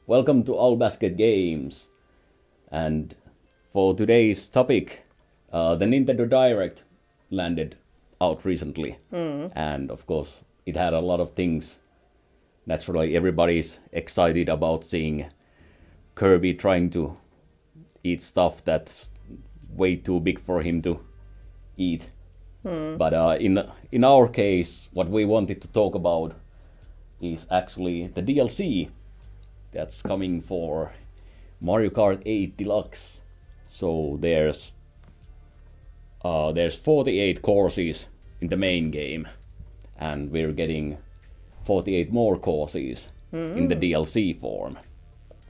Welcome to All Basket Games. And for today's topic, the Nintendo Direct landed out recently. And of course, it had a lot of things. Naturally, everybody's excited about seeing Kirby trying to eat stuff that's way too big for him to eat. But in our case, what we wanted to talk about is actually the DLC that's coming for Mario Kart 8 Deluxe. So there's 48 courses in the main game, and we're getting 48 more courses in the DLC form.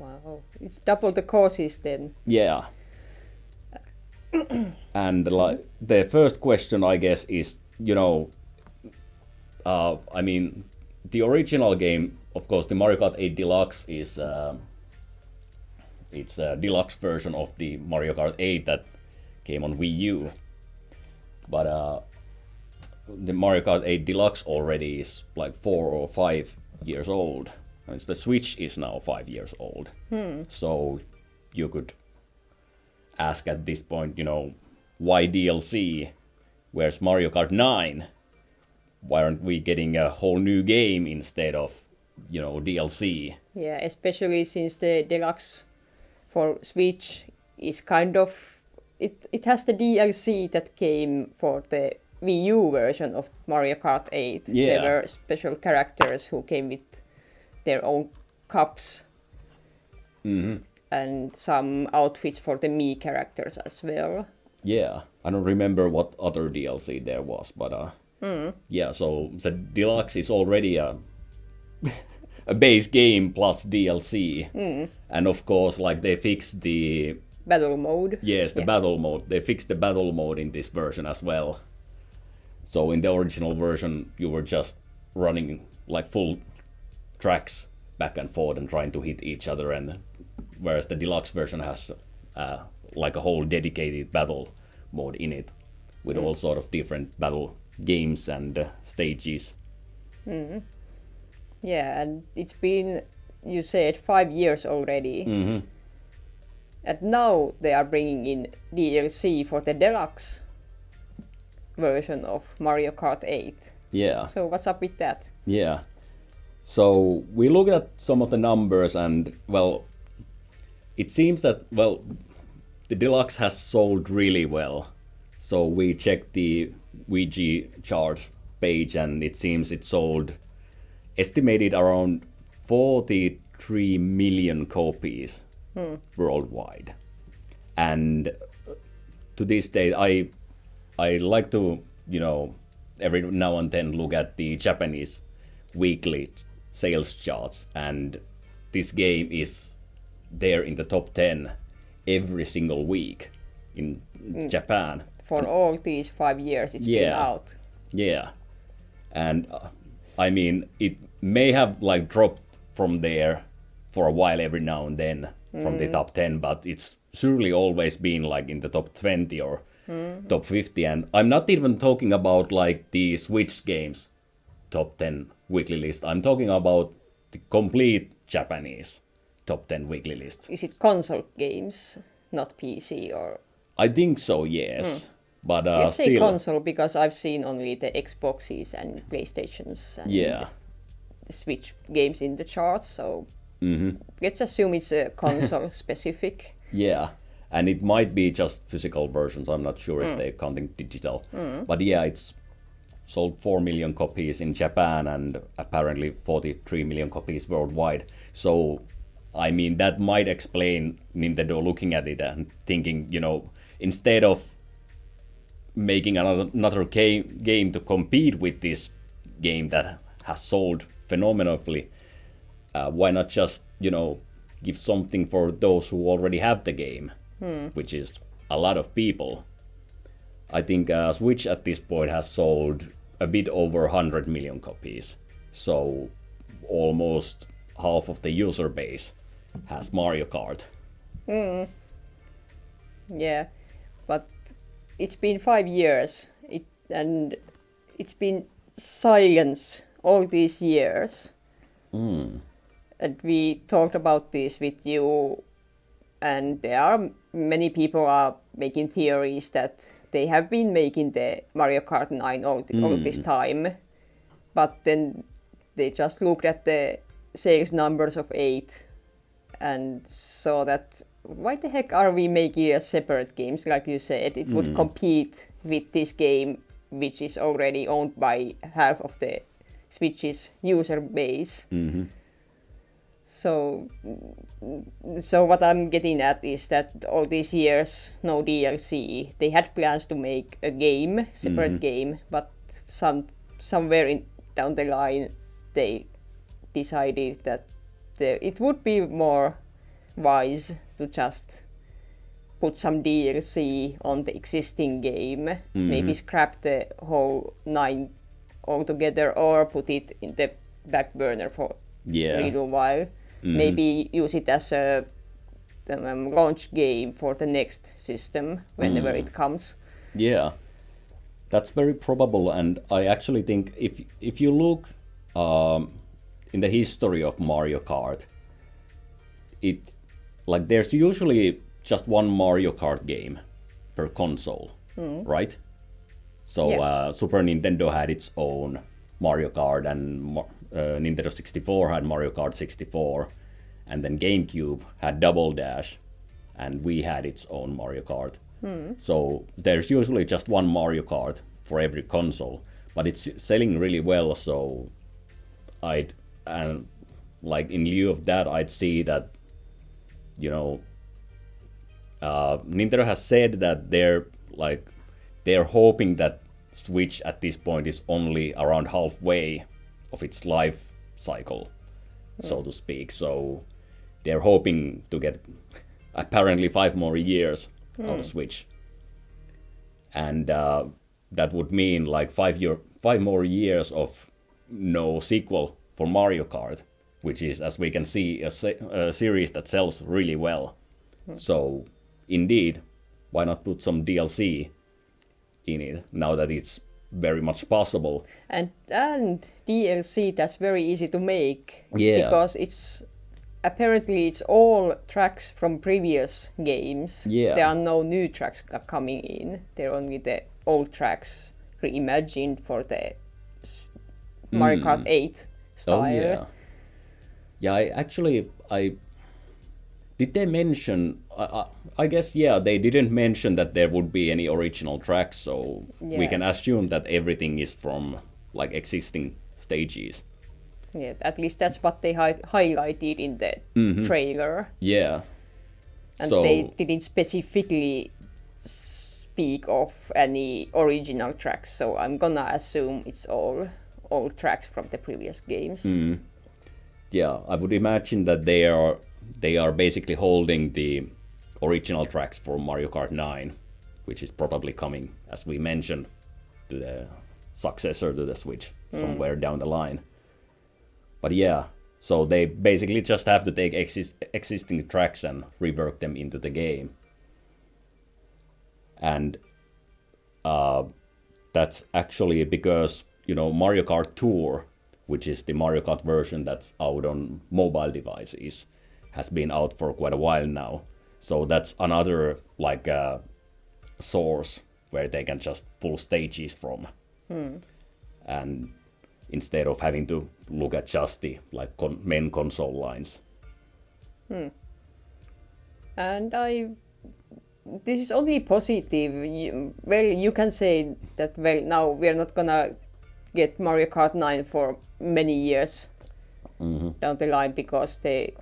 Wow, it's double the courses then. Yeah. And the first question, I guess, is, the original game, of course, the Mario Kart 8 Deluxe is it's a deluxe version of the Mario Kart 8 that came on Wii U. But the Mario Kart 8 Deluxe already is like 4 or 5 years old. And the Switch is now 5 years old. So you could ask at this point, why DLC? Where's Mario Kart 9? Why aren't we getting a whole new game instead of, DLC? Yeah, especially since the Deluxe for Switch is kind of... It has the DLC that came for the Wii U version of Mario Kart 8. Yeah. There were special characters who came with their own cups. And some outfits for the Mii characters as well. Yeah, I don't remember what other DLC there was, but yeah, so the Deluxe is already a base game plus DLC. And of course, like they fixed the... Battle mode. Yes, the battle mode. They fixed the battle mode in this version as well. So in the original version, you were just running like full tracks back and forth and trying to hit each other, and whereas the Deluxe version has like a whole dedicated battle mode in it with all sort of different battle games and stages. Yeah, and it's been, you said, 5 years already. And now they are bringing in DLC for the Deluxe version of Mario Kart 8. Yeah. So what's up with that? Yeah. So we looked at some of the numbers, and well, it seems that, well, the Deluxe has sold really well. So we checked the VG charts page, and it seems it sold estimated around 43 million copies worldwide. And to this day, I like to, every now and then look at the Japanese weekly sales charts, and this game is there in the top 10 every single week in Japan. For all these 5 years it's been out. Yeah. And it may have like dropped from there for a while every now and then from the top 10, but it's surely always been like in the top 20 or top 50. And I'm not even talking about like the Switch games top 10 weekly list. I'm talking about the complete Japanese top 10 weekly list. Is it console games, not PC or... I think so, yes. But Let's say still... console, because I've seen only the Xboxes and PlayStations and Switch games in the charts, so let's assume it's a console specific. Yeah, and it might be just physical versions. I'm not sure if they're counting digital. But yeah, it's sold 4 million copies in Japan and apparently 43 million copies worldwide. So, that might explain Nintendo looking at it and thinking, instead of making another game to compete with this game that has sold phenomenally, why not just, give something for those who already have the game, which is a lot of people. I think Switch at this point has sold a bit over 100 million copies. So almost half of the user base has Mario Kart. Yeah, but it's been 5 years, and it's been silence all these years. And we talked about this with you, and there are many people are making theories that they have been making the Mario Kart 9 all this time, but then they just looked at the sales numbers of 8 and saw that why the heck are we making a separate games? Like you said, it would compete with this game, which is already owned by half of the Switch's user base. So what I'm getting at is that all these years, no DLC. They had plans to make a game, separate game, but somewhere down the line, they decided that it would be more wise to just put some DLC on the existing game, maybe scrap the whole 9 altogether, or put it in the back burner for a little while. Maybe use it as a launch game for the next system whenever it comes. Yeah, that's very probable, and I actually think if you look in the history of Mario Kart, there's usually just one Mario Kart game per console, right? So Super Nintendo had its own Mario Kart, and Nintendo 64 had Mario Kart 64, and then GameCube had Double Dash, and we had its own Mario Kart. So there's usually just one Mario Kart for every console, but it's selling really well. So in lieu of that, I'd see that, Nintendo has said that they're hoping that Switch at this point is only around halfway of its life cycle, so to speak. So they're hoping to get apparently 5 more years on Switch, and that would mean 5 more years of no sequel for Mario Kart, which is, as we can see, a series that sells really well. So indeed, why not put some DLC in it now that it's very much possible? And DLC, that's very easy to make, because it's all tracks from previous games. There are no new tracks coming in. They're only the old tracks reimagined for the Mario Kart 8 style. I did they mention, I guess they didn't mention that there would be any original tracks, so we can assume that everything is from existing stages. Yeah, at least that's what they highlighted in the trailer. Yeah. And they didn't specifically speak of any original tracks, so I'm gonna assume it's all tracks from the previous games. Yeah, I would imagine that they are basically holding the original tracks for Mario Kart 9, which is probably coming, as we mentioned, to the successor to the Switch somewhere down the line. But so they basically just have to take existing tracks and rework them into the game. And that's actually because, Mario Kart Tour, which is the Mario Kart version that's out on mobile devices, has been out for quite a while now. So that's another source where they can just pull stages from. And instead of having to look at just the main console lines. And this is only positive. You can say that, now we're not gonna get Mario Kart 9 for many years down the line, because they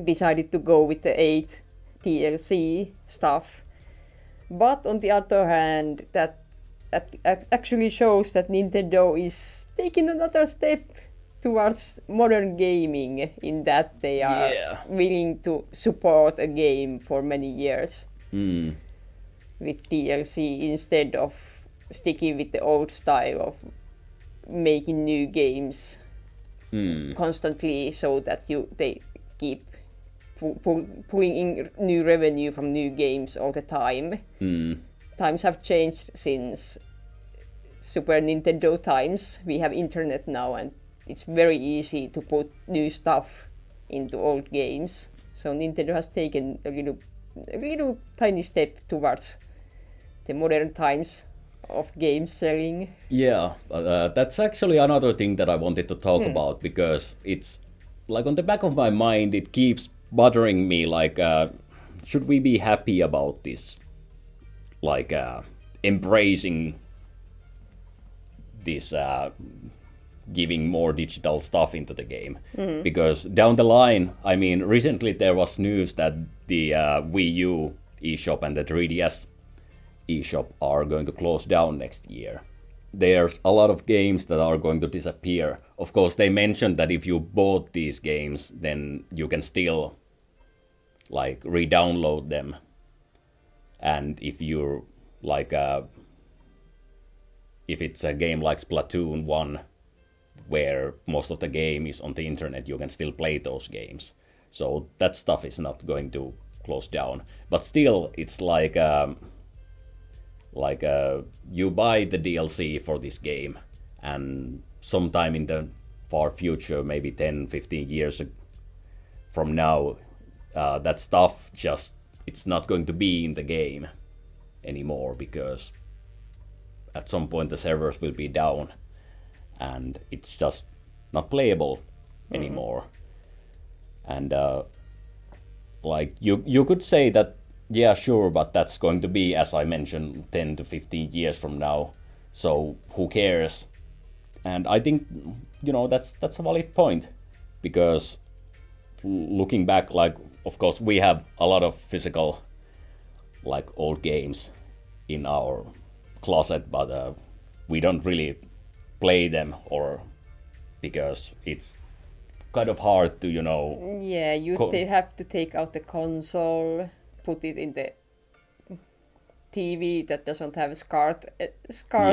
decided to go with the 8 DLC stuff. But on the other hand, that actually shows that Nintendo is taking another step towards modern gaming, in that they are willing to support a game for many years with DLC, instead of sticking with the old style of making new games constantly, so that they keep pulling in new revenue from new games all the time. Times have changed since Super Nintendo times. We have internet now, and it's very easy to put new stuff into old games. So Nintendo has taken a little tiny step towards the modern times of game selling. Yeah, that's actually another thing that I wanted to talk about, because it's like on the back of my mind, it keeps bothering me, like, should we be happy about this? Like, embracing this, giving more digital stuff into the game. Because down the line, I mean, recently there was news that the Wii U eShop and the 3DS eShop are going to close down next year. There's a lot of games that are going to disappear. Of course, they mentioned that if you bought these games, then you can still like re-download them. And if you're like if it's a game like Splatoon 1, where most of the game is on the internet, you can still play those games. So that stuff is not going to close down. But still, it's like you buy the DLC for this game, and sometime in the far future, maybe 10, 15 years from now, that stuff just, it's not going to be in the game anymore, because at some point the servers will be down and it's just not playable anymore. And like you could say that, yeah, sure, but that's going to be, as I mentioned, 10 to 15 years from now, so who cares? And I think, you know, that's a valid point, because looking back, like, of course we have a lot of physical like old games in our closet, but we don't really play them, or because it's kind of hard to, you know. Yeah, you have to take out the console, put it in the TV that doesn't have SCART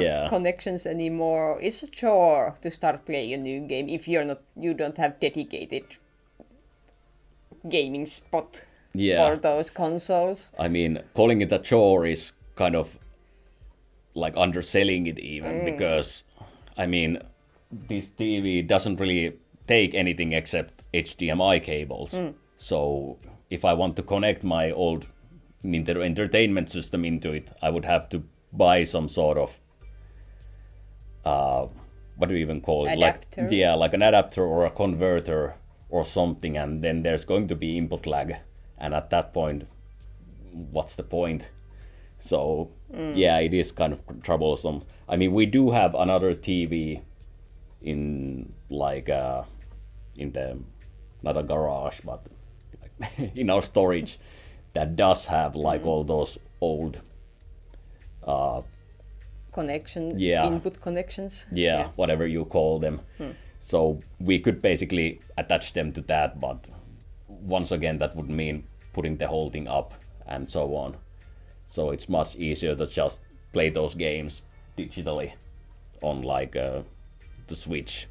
Yeah. connections anymore. It's a chore to start playing a new game if you don't have dedicated gaming spot for those consoles. I mean, calling it a chore is kind of like underselling it even, because I mean, this TV doesn't really take anything except HDMI cables. So if I want to connect my old Nintendo Entertainment System into it, I would have to buy some sort of what do you even call it? Adapter. Like an adapter or a converter or something, and then there's going to be input lag, and at that point, what's the point? So yeah, it is kind of troublesome. I mean, we do have another TV in like in the, not a garage, but like in our storage, that does have like all those old input connections. Yeah, whatever you call them. So we could basically attach them to that, but once again, that would mean putting the whole thing up and so on. So it's much easier to just play those games digitally on like the Switch.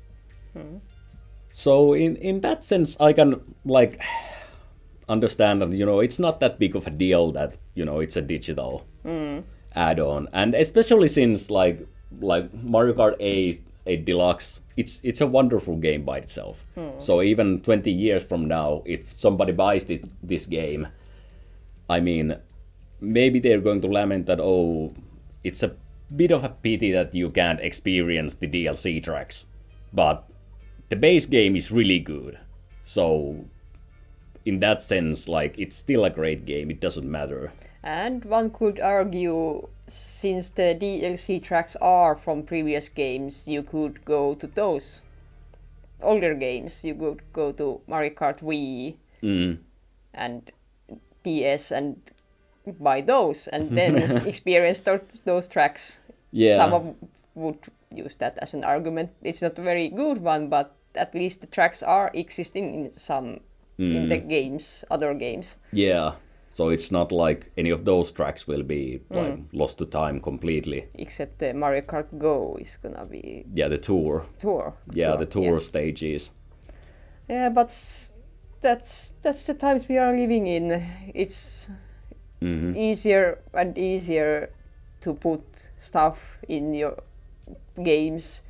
So in that sense, I can like understand that, you know, it's not that big of a deal that, you know, it's a digital add-on, and especially since like Mario Kart 8 Deluxe, it's a wonderful game by itself. So even 20 years from now, if somebody buys this game, I mean, maybe they're going to lament that, oh, it's a bit of a pity that you can't experience the DLC tracks, but the base game is really good. So in that sense, like, it's still a great game, it doesn't matter. And one could argue, since the DLC tracks are from previous games, you could go to those older games. You could go to Mario Kart Wii and DS and buy those, and then experience those tracks. Yeah. Some would use that as an argument. It's not a very good one, but at least the tracks are existing in some in the games, other games. Yeah. So it's not like any of those tracks will be like lost to time completely. Except the Mario Kart Go is gonna be... Yeah, the tour. The tour stages. Yeah, but that's the times we are living in. It's easier and easier to put stuff in your games.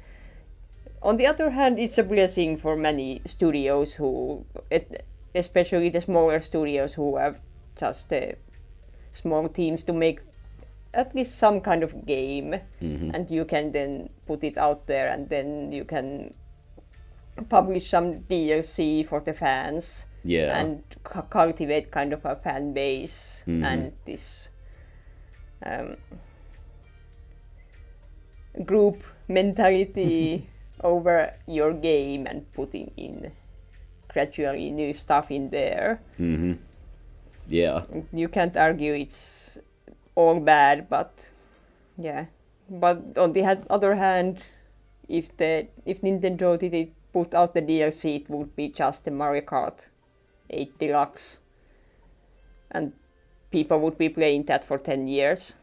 on the other hand, it's a blessing for many studios especially the smaller studios who have just small teams to make at least some kind of game, and you can then put it out there, and then you can publish some DLC for the fans, and cultivate kind of a fan base and this group mentality over your game, and putting in gradually new stuff in there. Yeah. You can't argue it's all bad, but yeah. But on the other hand, if Nintendo did put out the DLC, it would be just the Mario Kart 8 Deluxe, and people would be playing that for 10 years.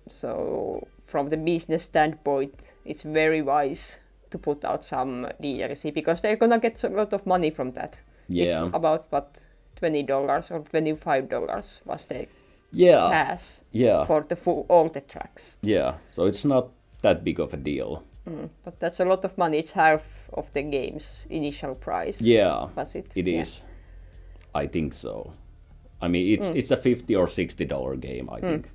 So from the business standpoint, it's very wise to put out some DLC, because they're gonna get a lot of money from that. Yeah. It's about what, $20 or $25 was the pass for the all the tracks. Yeah, so it's not that big of a deal. But that's a lot of money. It's half of the game's initial price. Yeah, was it? It is. I think so. I mean, it's a $50 or $60 game, I think.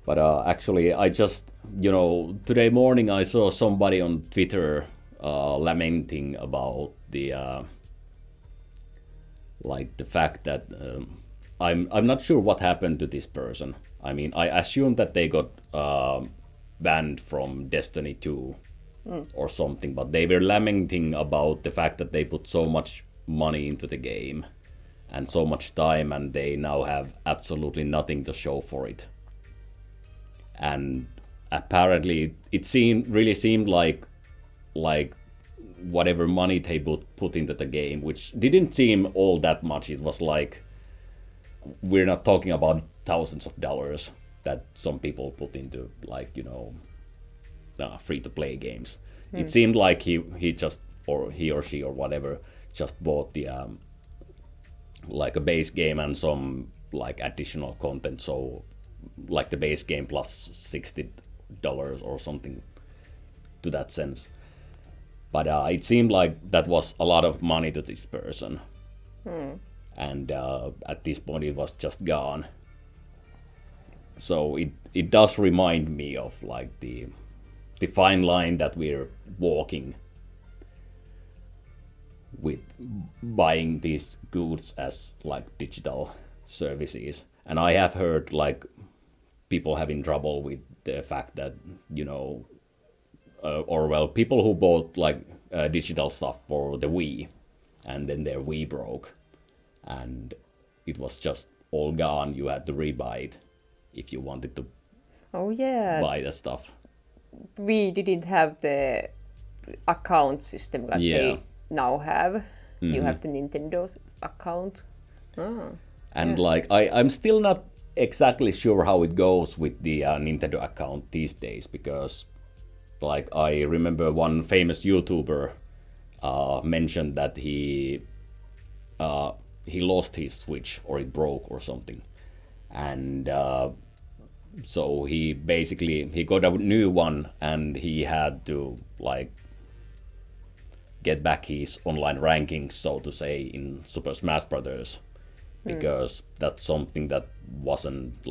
But actually, I just, today morning I saw somebody on Twitter lamenting about the the fact that I'm not sure what happened to this person. I mean, I assume that they got banned from Destiny 2 or something, but they were lamenting about the fact that they put so much money into the game and so much time, and they now have absolutely nothing to show for it. And apparently it really seemed like whatever money they put into the game, which didn't seem all that much. It was like, we're not talking about thousands of dollars that some people put into free-to-play games. It seemed like he just, or he or she or whatever, just bought the a base game and some additional content, so the base game plus $60 or something to that sense. But it seemed like that was a lot of money to this person. And at this point it was just gone. So it does remind me of the fine line that we're walking with buying these goods as digital services. And I have heard people having trouble with the fact that people who bought digital stuff for the Wii, and then their Wii broke and it was just all gone. You had to rebuy it if you wanted to buy the stuff. We didn't have the account system they now have. You have the Nintendo's account. And I'm still not exactly sure how it goes with the Nintendo account these days, because I remember one famous YouTuber mentioned that he lost his Switch, or it broke or something, and so he got a new one, and he had to get back his online rankings, so to say, in Super Smash Brothers, because that's something that wasn't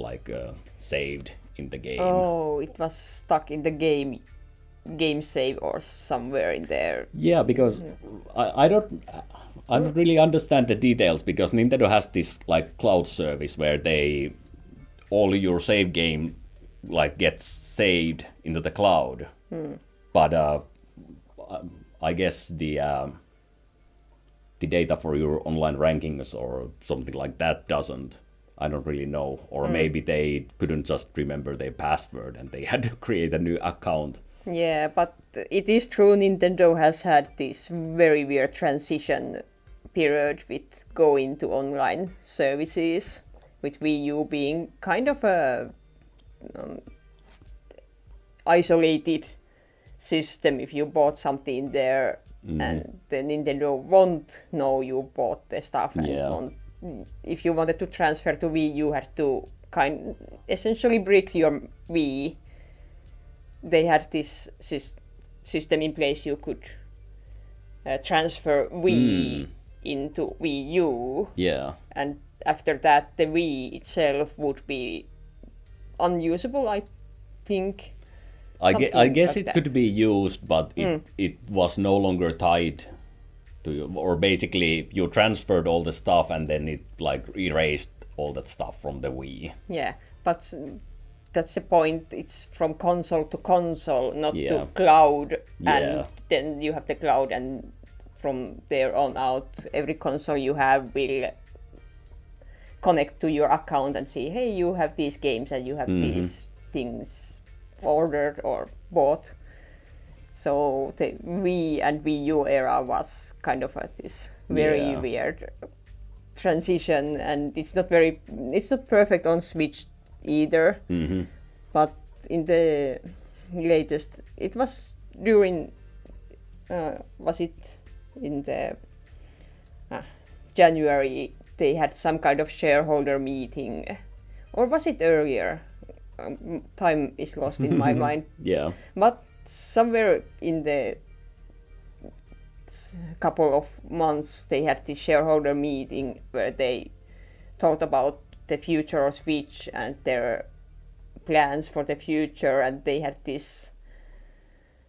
saved in the game. Oh, it was stuck in the game save or somewhere in there. Yeah, because I don't really understand the details, because Nintendo has this cloud service where all your save game gets saved into the cloud. But I guess the data for your online rankings or something like that doesn't. I don't really know. Or maybe they couldn't just remember their password and they had to create a new account. Yeah, but it is true Nintendo has had this very weird transition period with going to online services, with Wii U being kind of a isolated system. If you bought something there and the Nintendo won't know you bought the stuff, and if you wanted to transfer to Wii, you had to essentially brick your Wii. They had this system in place, you could transfer Wii into Wii U. Yeah. And after that, the Wii itself would be unusable, I think. I guess like it could be used, but it was no longer tied to you. Or basically, you transferred all the stuff and then it like erased all that stuff from the Wii. Yeah, but that's the point. It's from console to console, not Yeah. to cloud. Yeah. And then you have the cloud, and from there on out, every console you have will connect to your account and see, hey, you have these games and you have these things ordered or bought. So the Wii and Wii U era was kind of this very weird transition, and it's not perfect on Switch either. But in the latest, it was during was it in the January, they had some kind of shareholder meeting, or was it earlier? Time is lost in my mind. Yeah. But somewhere in the couple of months, they had this shareholder meeting where they talked about the future of Switch and their plans for the future, and they had this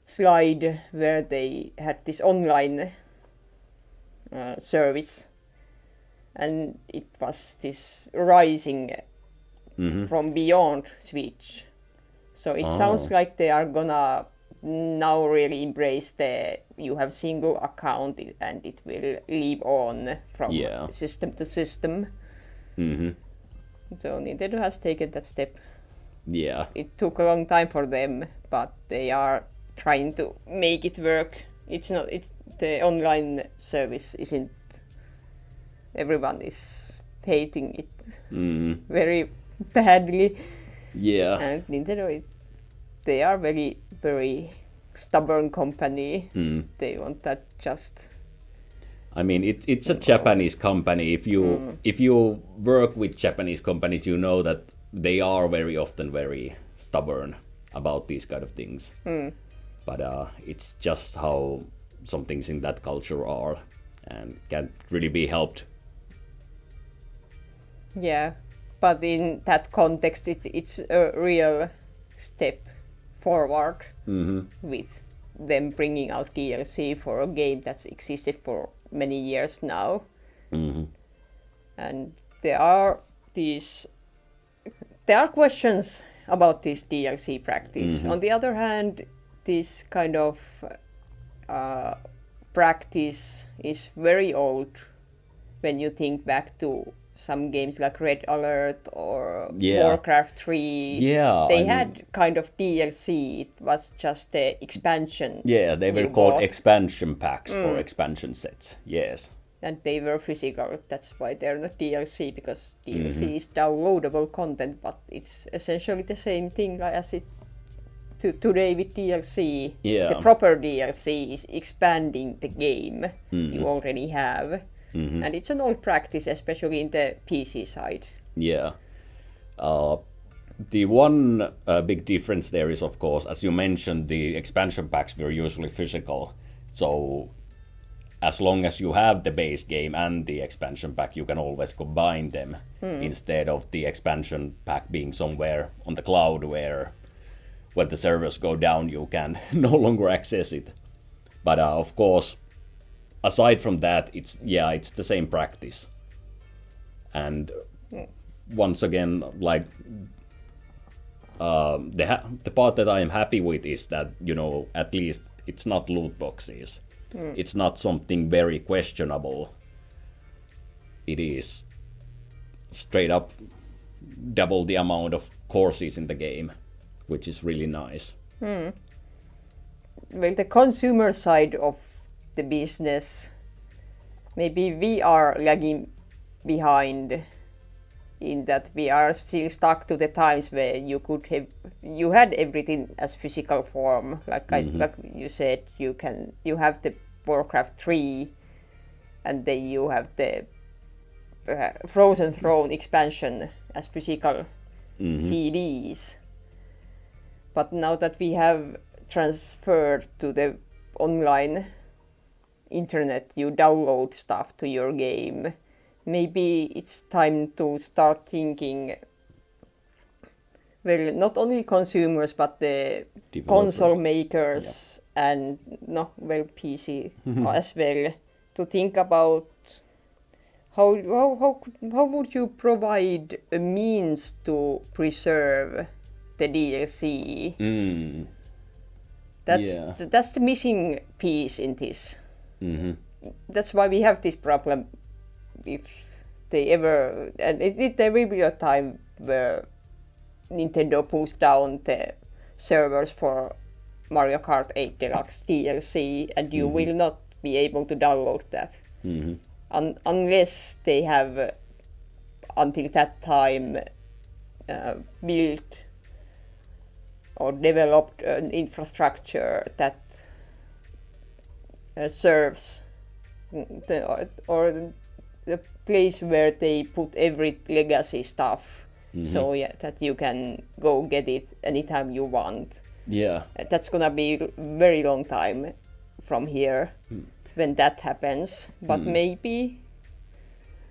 slide where they had this online service, and it was this rising from beyond Switch. So it sounds like they are gonna now really embrace you have single account and it will live on from system to system. So Nintendo has taken that step. Yeah. It took a long time for them, but they are trying to make it work. The online service isn't. Everyone is hating it very badly. Yeah. And Nintendo, they are very, very stubborn company. They want that just. I mean, it's a Japanese company. If you work with Japanese companies, you know that they are very often very stubborn about these kind of things. But it's just how some things in that culture are, and can't really be helped. Yeah, but in that context, it's a real step forward with them bringing out DLC for a game that's existed for many years now. And there are questions about this DLC practice. On the other hand, this kind of practice is very old when you think back to some games like Red Alert or Warcraft 3. Yeah, they had kind of DLC. It was just the expansion. Yeah, they were called expansion packs or expansion sets. Yes. And they were physical. That's why they're not DLC, because DLC is downloadable content, but it's essentially the same thing as it today with DLC. Yeah. The proper DLC is expanding the game you already have. And it's an old practice, especially in the PC side. Yeah. The one big difference there is, of course, as you mentioned, the expansion packs were usually physical. So as long as you have the base game and the expansion pack, you can always combine them instead of the expansion pack being somewhere on the cloud where when the servers go down, you can no longer access it. But of course, aside from that, it's the same practice. And once again, like the part that I am happy with is that, at least it's not loot boxes. It's not something very questionable. It is straight up double the amount of courses in the game, which is really nice. Well, the consumer side of the business, maybe we are lagging behind in that we are still stuck to the times where you had everything as physical form, like you said, you have the Warcraft 3 and then you have the Frozen Throne expansion as physical CDs. But now that we have transferred to the online internet, you download stuff to your game. Maybe it's time to start thinking, well, not only consumers but the console makers and PC as well, to think about how would you provide a means to preserve the DLC. That's the missing piece in this. That's why we have this problem. If they ever, and there will be a time where Nintendo pulls down the servers for Mario Kart 8 Deluxe DLC, and you will not be able to download that unless they have until that time built or developed an infrastructure that serves the place where they put every legacy stuff, so that you can go get it anytime you want. That's gonna be very long time from here when that happens, but maybe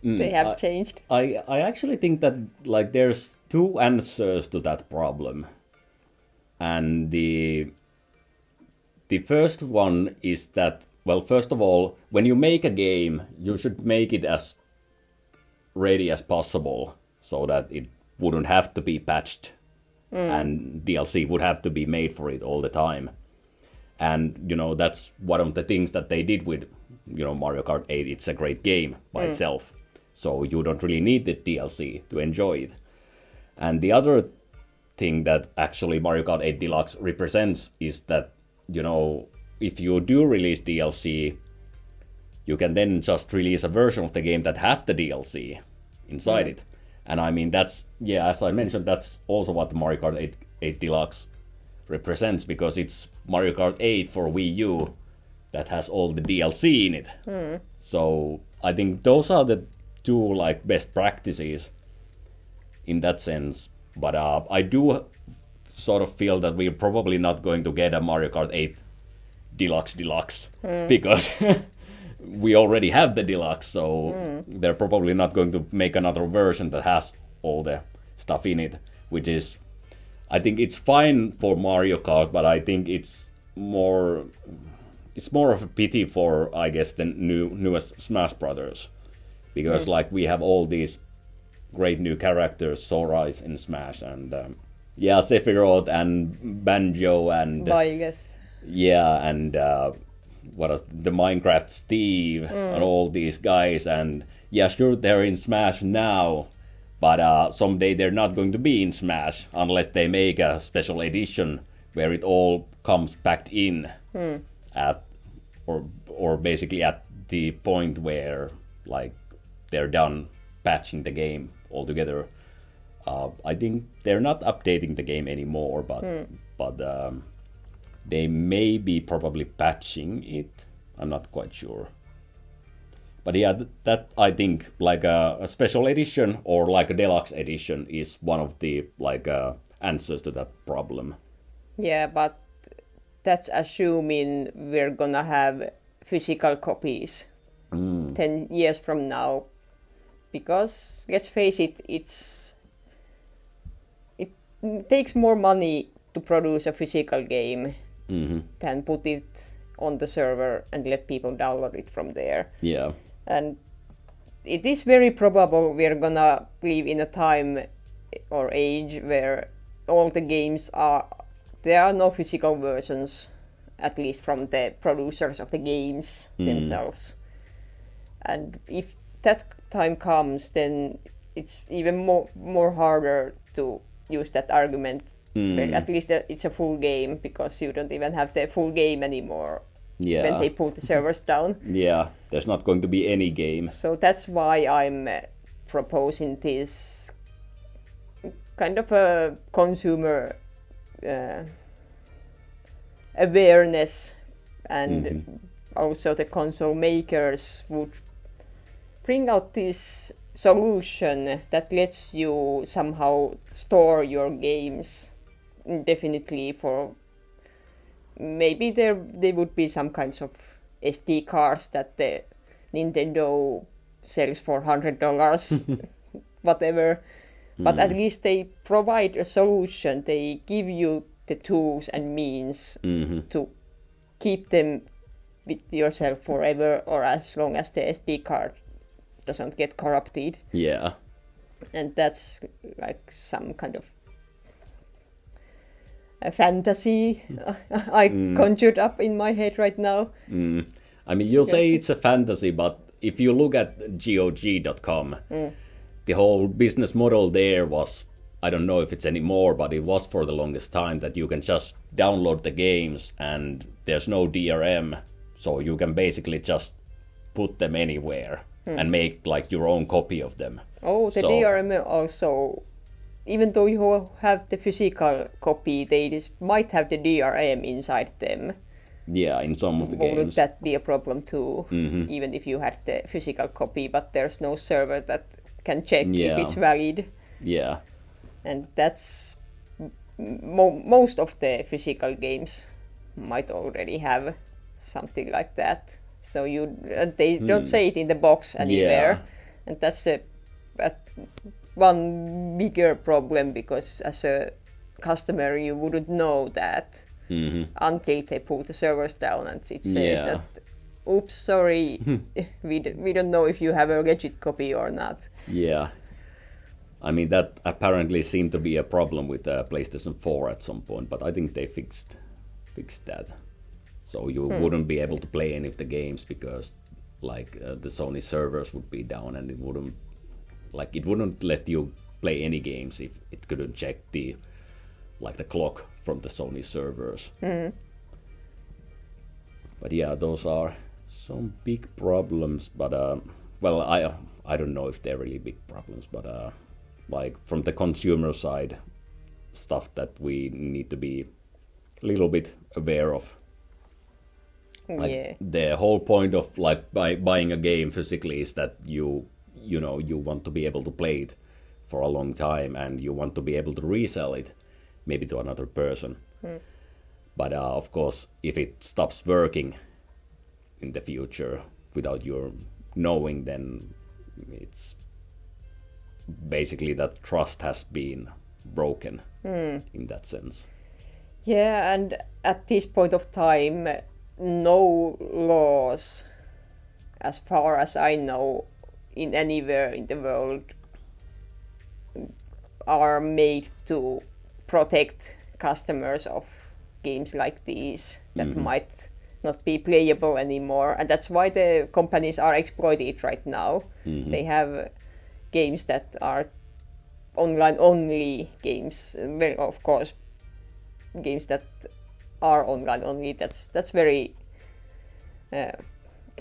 they have changed. I actually think that like there's two answers to that problem, and the first one is that, well, first of all, when you make a game, you should make it as ready as possible so that it wouldn't have to be patched and DLC would have to be made for it all the time. And, that's one of the things that they did with, Mario Kart 8. It's a great game by itself. So you don't really need the DLC to enjoy it. And the other thing that actually Mario Kart 8 Deluxe represents is that, if you do release DLC, you can then just release a version of the game that has the DLC inside it. And I mean, that's, as I mentioned, that's also what the Mario Kart 8 Deluxe represents, because it's Mario Kart 8 for Wii U that has all the DLC in it. So I think those are the two like best practices in that sense. But I do sort of feel that we're probably not going to get a Mario Kart 8 Deluxe because we already have the Deluxe, so they're probably not going to make another version that has all the stuff in it, which is, I think it's fine for Mario Kart, but I think it's more of a pity for, I guess, the newest Smash Brothers, because like we have all these great new characters, Sora is in Smash, and Sephiroth and Banjo and Byleth. And what else? The Minecraft Steve and all these guys, and sure, they're in Smash now, but someday they're not going to be in Smash unless they make a special edition where it all comes packed in at or basically at the point where like they're done patching the game altogether. I think they're not updating the game anymore, but they may be probably patching it. I'm not quite sure. But that I think like a special edition or like a deluxe edition is one of the like answers to that problem. Yeah, but that's assuming we're gonna have physical copies 10 years from now. Because let's face it, it takes more money to produce a physical game than put it on the server and let people download it from there. Yeah. And it is very probable we're gonna live in a time or age where all the games there are no physical versions, at least from the producers of the games themselves. And if that time comes, then it's even more harder to use that argument. At least it's a full game, because you don't even have the full game anymore when they pull the servers down. Yeah, there's not going to be any game. So that's why I'm proposing this kind of a consumer awareness, and also the console makers would bring out this solution that lets you somehow store your games indefinitely for maybe there would be some kinds of SD cards that the Nintendo sells for $100, whatever. But at least they provide a solution. They give you the tools and means to keep them with yourself forever, or as long as the SD card doesn't get corrupted. Yeah. And that's like some kind of a fantasy I conjured up in my head right now. I mean, you'll say it's a fantasy, but if you look at GOG.com, the whole business model there was, I don't know if it's anymore, but it was for the longest time that you can just download the games and there's no DRM, so you can basically just put them anywhere and make like your own copy of them. Oh, the DRM also, even though you have the physical copy, they might have the DRM inside them. Yeah, in some of the games. Wouldn't that be a problem too, even if you had the physical copy, but there's no server that can check if it's valid? Yeah. And that's most of the physical games might already have something like that. So they don't say it in the box anywhere, and that's one bigger problem, because as a customer you wouldn't know that until they pull the servers down and it says that, oops, sorry, we don't know if you have a legit copy or not. Yeah. I mean, that apparently seemed to be a problem with PlayStation 4 at some point, but I think they fixed that. So you wouldn't be able to play any of the games because like the Sony servers would be down, and it wouldn't let you play any games if it couldn't check the clock from the Sony servers. But yeah, those are some big problems. But well, I don't know if they're really big problems, but like from the consumer side, stuff that we need to be a little bit aware of. Like the whole point of like buying a game physically is that you want to be able to play it for a long time, and you want to be able to resell it maybe to another person. But of course, if it stops working in the future without your knowing, then it's basically that trust has been broken in that sense. Yeah, and at this point of time, no laws, as far as I know, in anywhere in the world are made to protect customers of games like these that might not be playable anymore. And that's why the companies are exploiting it right now. They have games that are online only games. Well, of course, games that are online only, that's very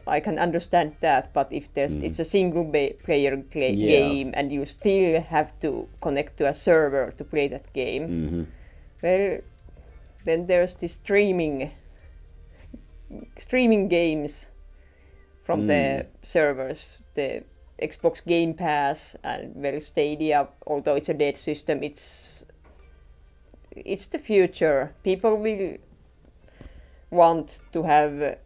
I can understand that, but if it's a single player game and you still have to connect to a server to play that game, well, then there's the streaming games from the servers, the Xbox Game Pass and well, Stadia. Although it's a dead system, it's the future. People will want to have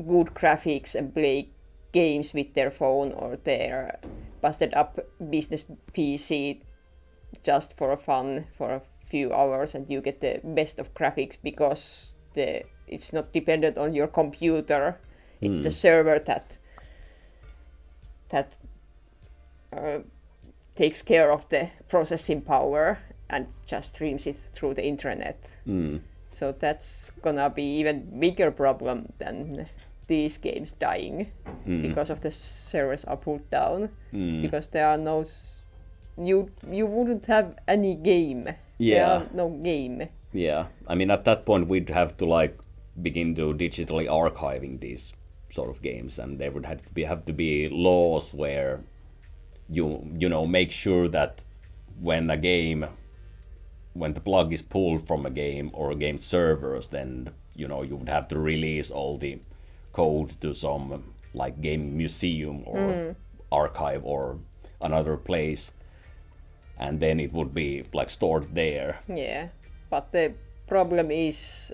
good graphics and play games with their phone or their busted up business PC just for fun for a few hours, and you get the best of graphics because it's not dependent on your computer. It's the server that takes care of the processing power and just streams it through the internet. So that's gonna be even bigger problem than these games dying because of the servers are pulled down, because there are no you wouldn't have any game. There are no game. Yeah, I mean at that point we'd have to like begin to digitally archiving these sort of games, and there would have to be laws where you know make sure that when the plug is pulled from a game or a game servers, then you would have to release all the code to some like game museum or archive or another place, and then it would be like stored there. Yeah, but the problem is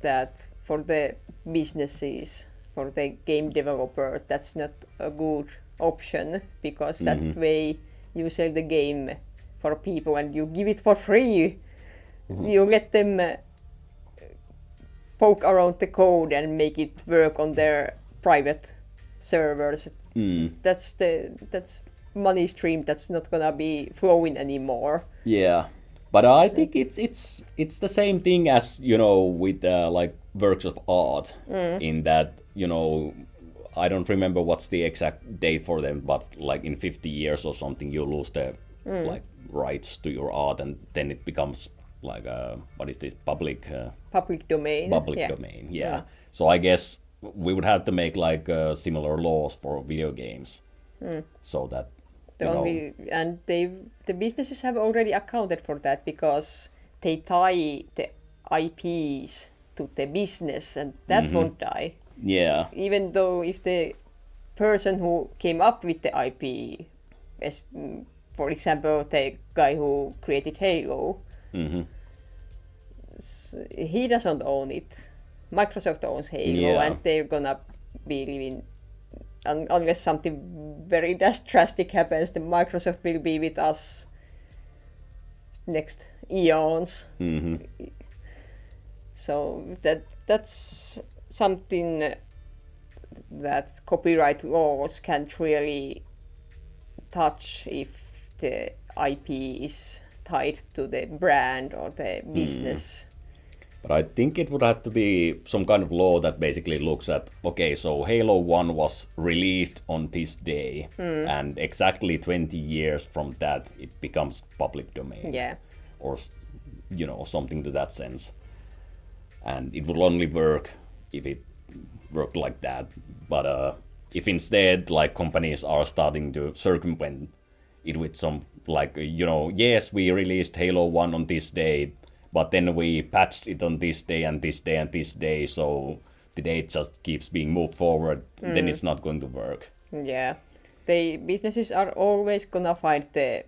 that for the businesses, for the game developer, that's not a good option, because that way you sell the game for people and you give it for free. You let them poke around the code and make it work on their private servers. That's money stream that's not gonna be flowing anymore. Yeah, but I think it's the same thing as, you know, with like works of art, in that, you know, I don't remember what's the exact date for them, but like in 50 years or something, you lose the like rights to your art, and then it becomes like what is this, public domain. domain. Yeah. So I guess we would have to make like similar laws for video games, so that and the businesses have already accounted for that, because they tie the IPs to the business, and that won't die. Yeah. Even though if the person who came up with the IP, for example, the guy who created Halo, he doesn't own it. Microsoft owns Halo, and they're gonna be living, unless something very drastic happens, then Microsoft will be with us next eons. So that's something that copyright laws can't really touch if the IP is tied to the brand or the business. But I think it would have to be some kind of law that basically looks at, okay, so Halo 1 was released on this day, and exactly 20 years from that it becomes public domain. Yeah. Or, you know, something to that sense. And it will only work if it worked like that. But if instead, like, companies are starting to circumvent it with some, like, you know, yes, we released Halo 1 on this day, but then we patched it on this day and this day and this day, so the date just keeps being moved forward, then it's not going to work. Yeah. The businesses are always gonna find the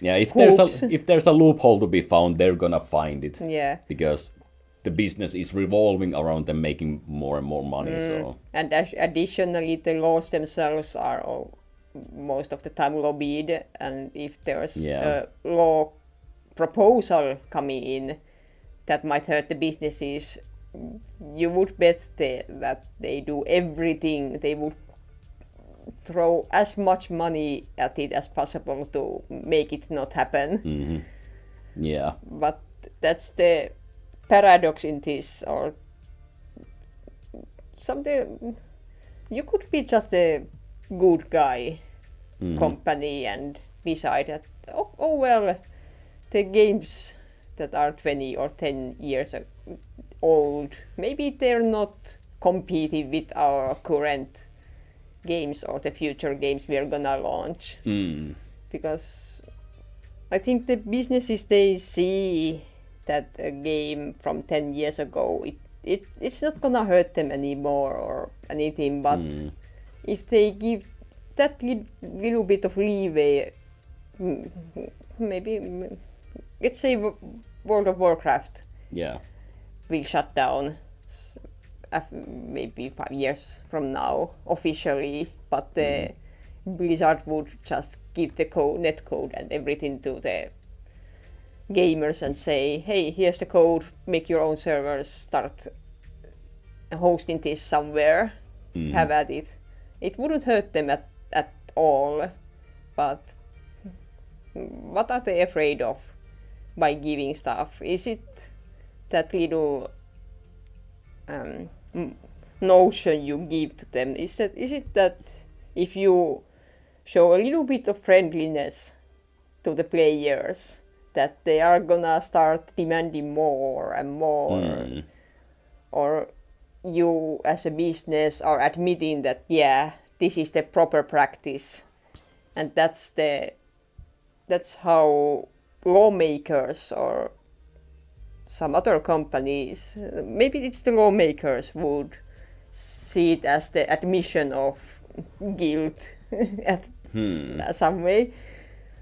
if there's a loophole to be found, they're gonna find it. Yeah. Because the business is revolving around them making more and more money. So. And additionally, the laws themselves are most of the time lobbied, and if there's a law proposal coming in that might hurt the businesses, you would bet that they do everything. They would throw as much money at it as possible to make it not happen. Yeah. But that's the paradox in this, or something. You could be just a good guy company and decide that, oh well, the games that are 20 or 10 years old, maybe they're not competing with our current games or the future games we are gonna launch. Because I think the businesses, they see that a game from 10 years ago, it's not gonna hurt them anymore or anything, but if they give that little bit of leeway, maybe, let's say World of Warcraft will shut down maybe 5 years from now officially, but the Blizzard would just give the netcode and everything to the gamers and say, hey, here's the code, make your own servers, start hosting this somewhere, have at it. It wouldn't hurt them at all, but what are they afraid of by giving stuff? Is it that little notion you give to them? Is it that if you show a little bit of friendliness to the players, that they are gonna start demanding more and more? Or you as a business are admitting that, yeah, this is the proper practice, and that's how lawmakers or some other companies, maybe it's the lawmakers, would see it as the admission of guilt some way.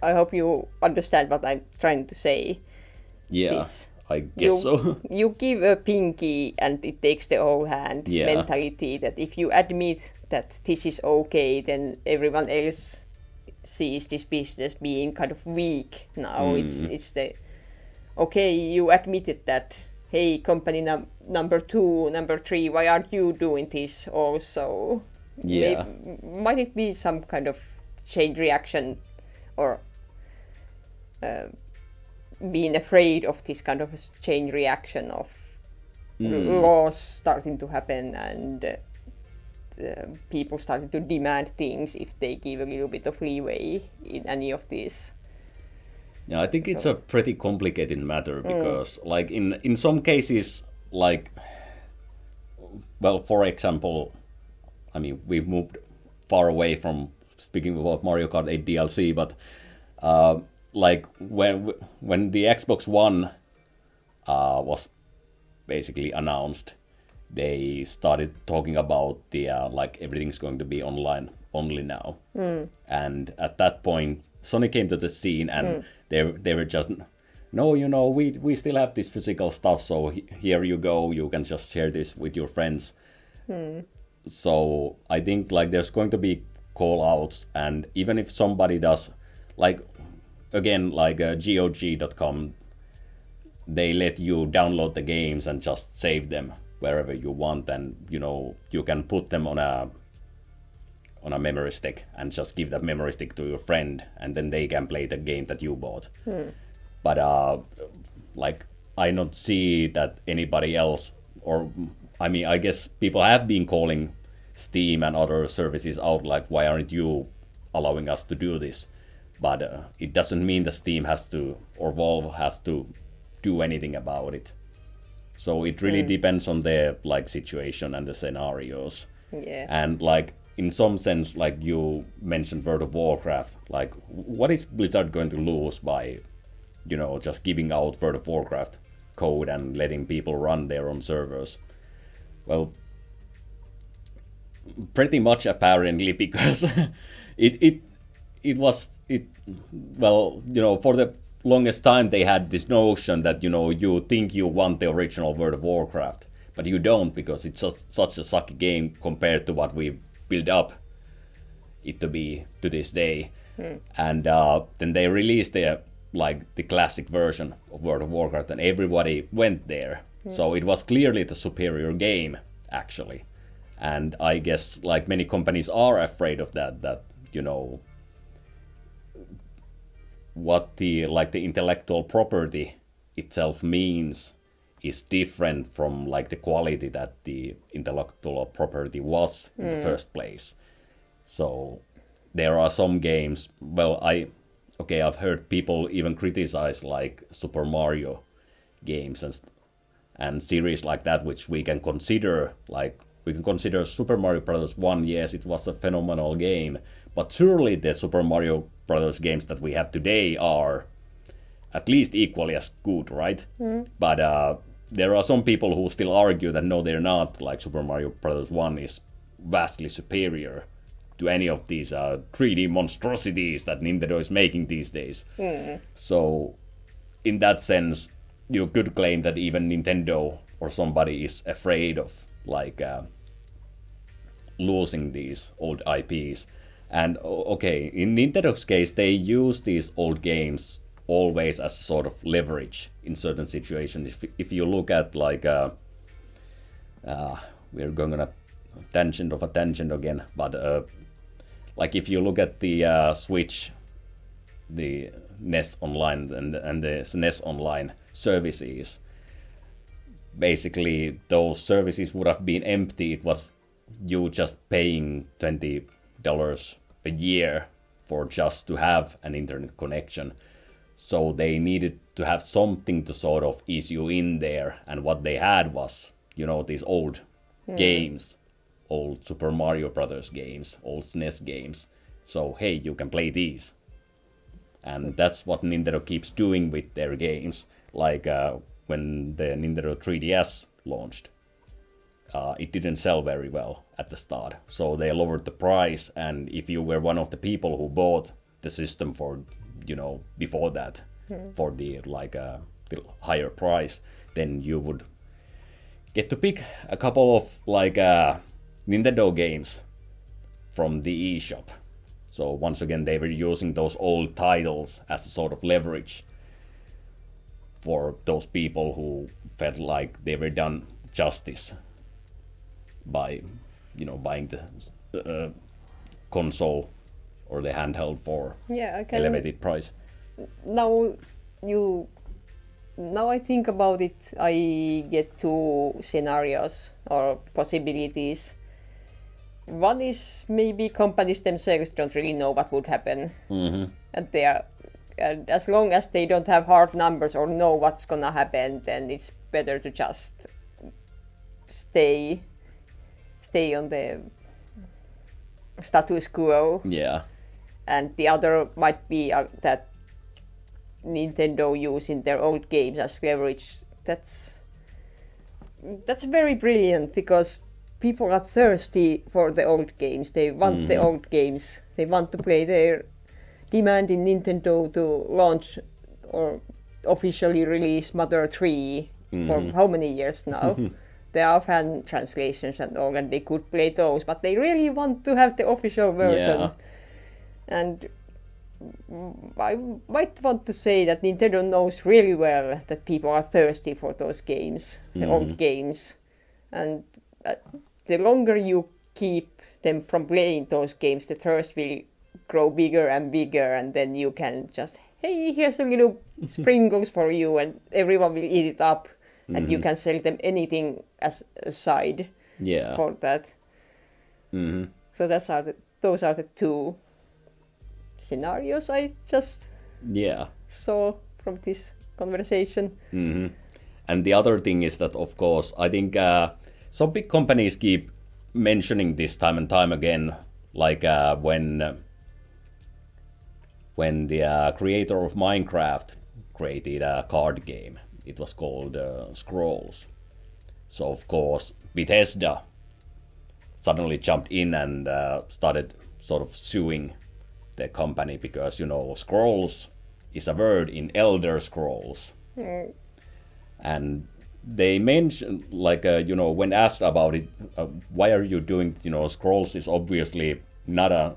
I hope you understand what I'm trying to say. Yeah, I guess so. You give a pinky and it takes the whole hand Yeah. mentality, that if you admit that this is okay, then everyone else sees this business being kind of weak now. It's the okay, you admitted that, hey, company number 2, number 3, why aren't you doing this also? Yeah. Might it be some kind of chain reaction, or being afraid of this kind of chain reaction of laws starting to happen and people starting to demand things if they give a little bit of leeway in any of these? Yeah, I think it's a pretty complicated matter because, like, in some cases, like, well, for example, I mean, we've moved far away from speaking about Mario Kart 8 DLC, but like when the Xbox One was basically announced, they started talking about the like everything's going to be online only now, and at that point, Sony came to the scene and they were just, no, you know, we still have this physical stuff, so here you go, you can just share this with your friends. So I think like there's going to be call outs, and even if somebody does, like, again, like GOG.com, they let you download the games and just save them wherever you want, and you know, you can put them on a memory stick and just give that memory stick to your friend, and then they can play the game that you bought. But like, I don't see that anybody else, or I mean, I guess people have been calling Steam and other services out, like, why aren't you allowing us to do this? But it doesn't mean that Steam has to, or Valve has to do anything about it. So it really depends on the like situation and the scenarios. Yeah. And like, in some sense, like you mentioned World of Warcraft, like, what is Blizzard going to lose by, you know, just giving out World of Warcraft code and letting people run their own servers? Well, pretty much apparently, because well, you know, for the longest time they had this notion that, you know, you think you want the original World of Warcraft, but you don't, because it's just such a sucky game compared to what we build up it to be to this day. And then they released the classic version of World of Warcraft, and everybody went there. So it was clearly the superior game, actually. And I guess like many companies are afraid of that, you know, what the intellectual property itself means is different from like the quality that the intellectual property was in the first place. So there are some games, well, I've heard people even criticize like Super Mario games and series like that, which we can consider Super Mario Bros. 1, yes, it was a phenomenal game, but surely the Super Mario Bros. Games that we have today are at least equally as good, right? But there are some people who still argue that no, they're not, like Super Mario Bros. 1 is vastly superior to any of these 3D monstrosities that Nintendo is making these days. So in that sense, you could claim that even Nintendo or somebody is afraid of like losing these old IPs. And okay, in Nintendo's case, they use these old games always as sort of leverage in certain situations. If you look at like we're going on a tangent again, but like if you look at the Switch, the NES Online and the SNES Online services, basically those services would have been empty. It was you just paying $20 a year for just to have an internet connection. So they needed to have something to sort of ease you in there, and what they had was, you know, these old games, old Super Mario Brothers games, old SNES games. So hey, you can play these. And that's what Nintendo keeps doing with their games. Like when the Nintendo 3DS launched, it didn't sell very well at the start. So they lowered the price, and if you were one of the people who bought the system for, you know, before that, for the like the higher price, then you would get to pick a couple of like Nintendo games from the eShop. So once again, they were using those old titles as a sort of leverage for those people who felt like they were done justice by, buying the console or the handheld for elevated price. Now I think about it, I get two scenarios or possibilities. One is maybe companies themselves don't really know what would happen, and as long as they don't have hard numbers or know what's gonna happen, then it's better to just stay on the status quo. Yeah. And the other might be that Nintendo using their old games as leverage. That's very brilliant, because people are thirsty for the old games. They want the old games. They want to play. They're demanding Nintendo to launch or officially release Mother 3 for how many years now? There are fan translations and all, and they could play those, but they really want to have the official version. Yeah. And I might want to say that Nintendo knows really well that people are thirsty for those games, the old games. And the longer you keep them from playing those games, the thirst will grow bigger and bigger, and then you can just, hey, here's a little sprinkles for you, and everyone will eat it up, and you can sell them anything as a side for that. So those are the two scenarios I just saw from this conversation. And the other thing is that, of course, I think some big companies keep mentioning this time and time again, like when the creator of Minecraft created a card game. It was called Scrolls. So, of course, Bethesda suddenly jumped in and started sort of suing the company, because, scrolls is a word in Elder Scrolls. And they mentioned, like, when asked about it, why are you doing, Scrolls is obviously not a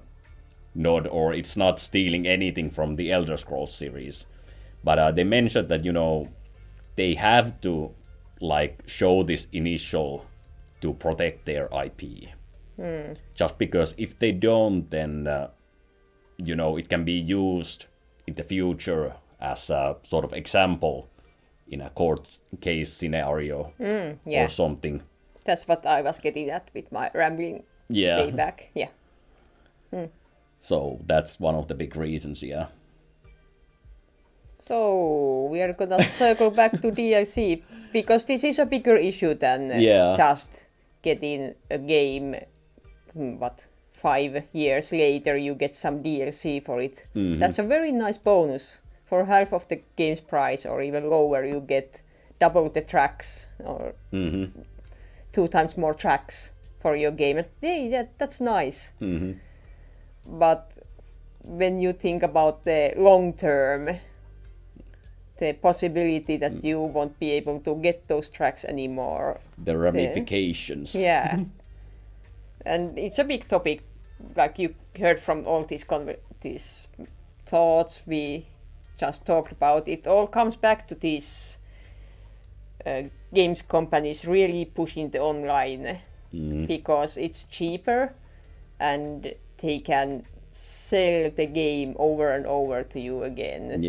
nod, or it's not stealing anything from the Elder Scrolls series. But they mentioned that, they have to, like, show this initial to protect their IP. Just because if they don't, then, it can be used in the future as a sort of example in a court case scenario or something. That's what I was getting at with my rambling way back. Yeah. So that's one of the big reasons, So we are gonna circle back to DLC, because this is a bigger issue than just getting a game. 5 years later you get some DLC for it. That's a very nice bonus. For half of the game's price or even lower, you get double the tracks or 2 times more tracks for your game. And hey, that's nice. But when you think about the long term, the possibility that you won't be able to get those tracks anymore. The ramifications. And it's a big topic, like you heard from all these thoughts we just talked about. It all comes back to these games companies really pushing the online because it's cheaper and they can sell the game over and over to you again.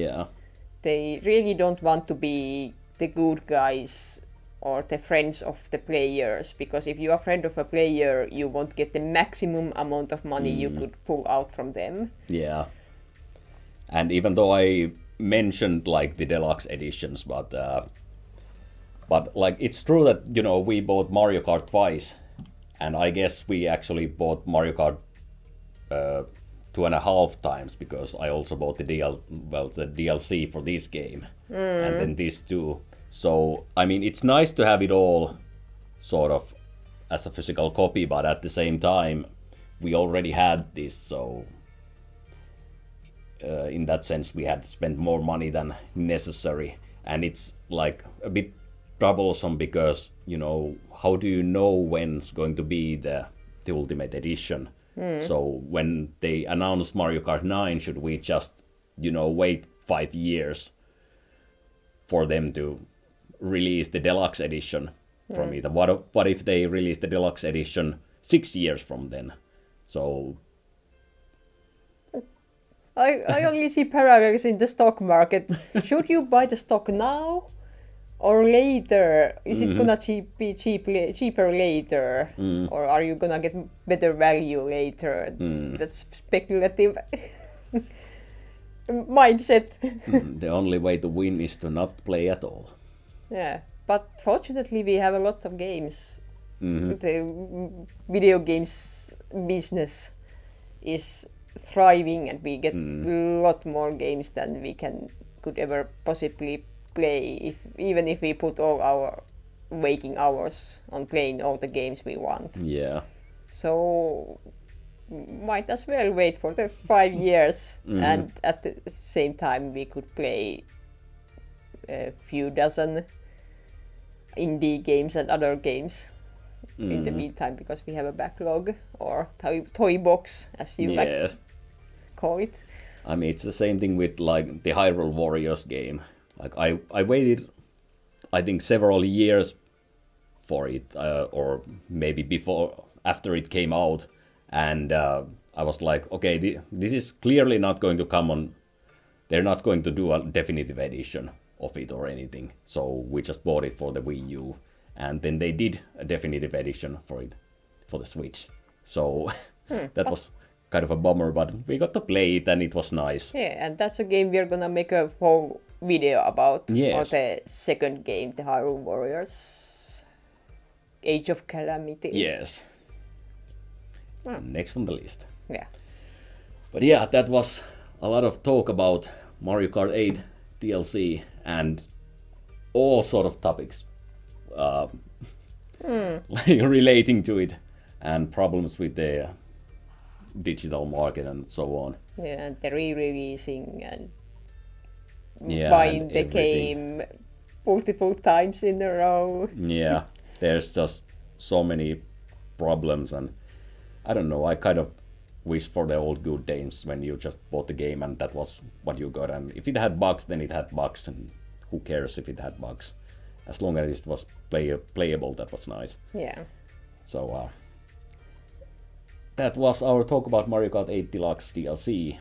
They really don't want to be the good guys or the friends of the players, because if you're a friend of a player, you won't get the maximum amount of money you could pull out from them. And even though I mentioned like the deluxe editions, but like it's true that we bought Mario Kart twice, and I guess we actually bought Mario Kart 2.5 times, because I also bought the DLC for this game, and then these two. So, I mean, it's nice to have it all sort of as a physical copy, but at the same time, we already had this, so in that sense, we had to spend more money than necessary. and it's like a bit troublesome because how do you know when's going to be the Ultimate Edition? So when they announce Mario Kart 9, should we just wait 5 years for them to release the Deluxe Edition from it? What if they release the Deluxe Edition 6 years from then? So I only see parallels in the stock market. Should you buy the stock now or later? Is it gonna be cheaper later, or are you gonna get better value later? That's speculative mindset. The only way to win is to not play at all. Yeah, but fortunately we have a lot of games. The video games business is thriving, and we get a lot more games than we could ever possibly play, even if we put all our waking hours on playing all the games we want. Yeah. So might as well wait for the 5 years, and at the same time we could play a few dozen indie games and other games in the meantime, because we have a backlog, or toy box, as you like to call it. I mean, it's the same thing with like the Hyrule Warriors game. Like I waited, I think, several years for it, or maybe after it came out, and I was like, okay, this is clearly not going to come on. They're not going to do a definitive edition of it or anything. So we just bought it for the Wii U, and then they did a definitive edition for it for the Switch. So that was kind of a bummer, but we got to play it and it was nice. Yeah, and that's a game we're gonna make a whole video about. Yes. Or the second game, the Hyrule Warriors Age of Calamity. Yes. Next on the list. Yeah. But yeah, that was a lot of talk about Mario Kart 8 DLC and all sort of topics like relating to it, and problems with the digital market and so on. Yeah, and the re-releasing and Yeah, buying and the everything. game multiple times in a row. Yeah, there's just so many problems, and I don't know, I kind of wish for the old good days when you just bought the game and that was what you got, and if it had bugs, then it had bugs, and who cares if it had bugs? As long as it was playable, that was nice. Yeah. So that was our talk about Mario Kart 8 Deluxe DLC.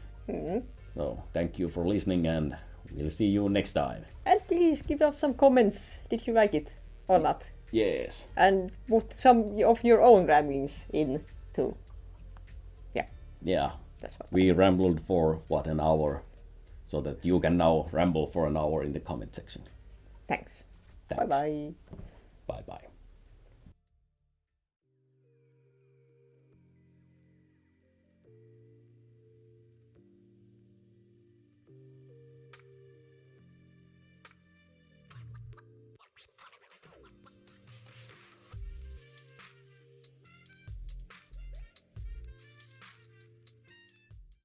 So thank you for listening, and we'll see you next time. And please give us some comments. Did you like it or not? Yes. And put some of your own ramblings in too. Yeah. Yeah. That's what We rambled for an hour, so that you can now ramble for an hour in the comment section. Thanks. Thanks. Bye bye. Bye bye.